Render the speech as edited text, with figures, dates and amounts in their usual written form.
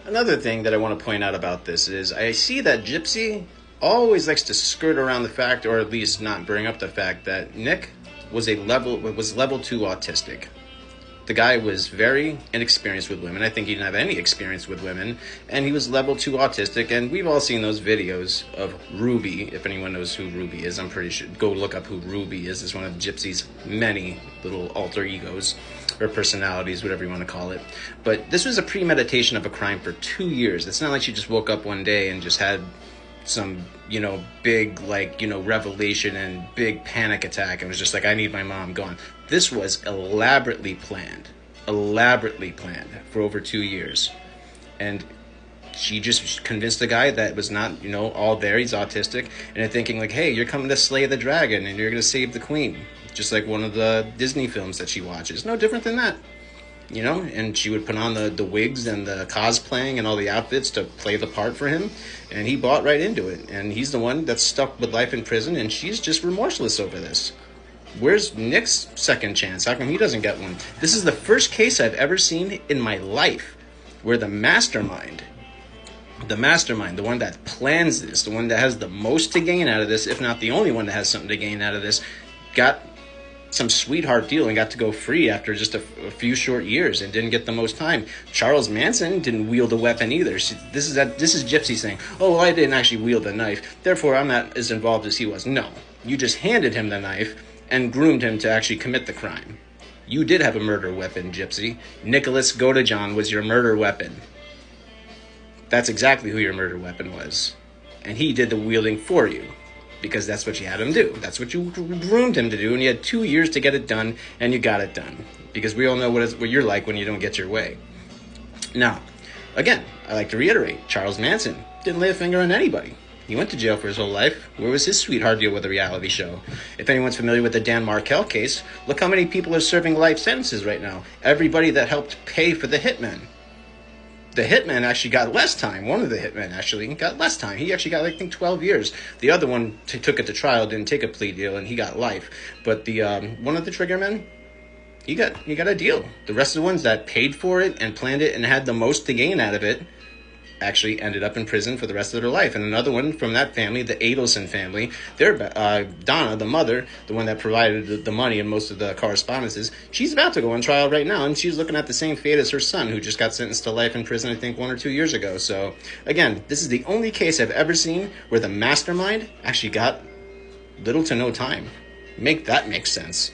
Another thing that I want to point out about this is I see that Gypsy always likes to skirt around the fact, or at least not bring up the fact, that Nick was level 2 autistic. The guy was very inexperienced with women. I think he didn't have any experience with women, and he was level 2 autistic. And we've all seen those videos of Ruby. If anyone knows who Ruby is, I'm pretty sure. Go look up who Ruby is. It's one of Gypsy's many little alter egos or personalities, whatever you want to call it. But this was a premeditation of a crime for 2 years. It's not like she just woke up one day and just had some, big, revelation and big panic attack and was just like, I need my mom gone. This was elaborately planned for over 2 years. And she just convinced the guy that was not, all there, he's autistic, and thinking like, hey, you're coming to slay the dragon and you're going to save the queen. Just like one of the Disney films that she watches. No different than that. And she would put on the wigs and the cosplaying and all the outfits to play the part for him, and he bought right into it. And he's the one that's stuck with life in prison, and she's just remorseless over this. Where's Nick's second chance? How come he doesn't get one? This is the first case I've ever seen in my life where the mastermind, the one that plans this, the one that has the most to gain out of this, if not the only one that has something to gain out of this, got some sweetheart deal and got to go free after just a few short years and didn't get the most time. Charles Manson didn't wield a weapon either. This is Gypsy saying, oh, well, I didn't actually wield a knife, therefore I'm not as involved as he was. No, you just handed him the knife and groomed him to actually commit the crime. You did have a murder weapon, Gypsy. Nicholas Godejohn was your murder weapon. That's exactly who your murder weapon was. And he did the wielding for you, because that's what you had him do. That's what you groomed him to do, and you had 2 years to get it done, and you got it done. Because we all know what you're like when you don't get your way. Now, again, I like to reiterate, Charles Manson didn't lay a finger on anybody. He went to jail for his whole life. Where was his sweetheart deal with a reality show? If anyone's familiar with the Dan Markel case, look how many people are serving life sentences right now. Everybody that helped pay for the hitman. The hitman actually got less time. One of the hitmen actually got less time. He actually got, I think, 12 years. The other one took it to trial, didn't take a plea deal, and he got life. But the one of the trigger men, he got a deal. The rest of the ones that paid for it and planned it and had the most to gain out of it actually ended up in prison for the rest of their life. And another one from that family, the Adelson family, Donna, the mother, the one that provided the money and most of the correspondences, she's about to go on trial right now, and she's looking at the same fate as her son, who just got sentenced to life in prison, I think, 1 or 2 years ago. So, again, this is the only case I've ever seen where the mastermind actually got little to no time. Make that make sense.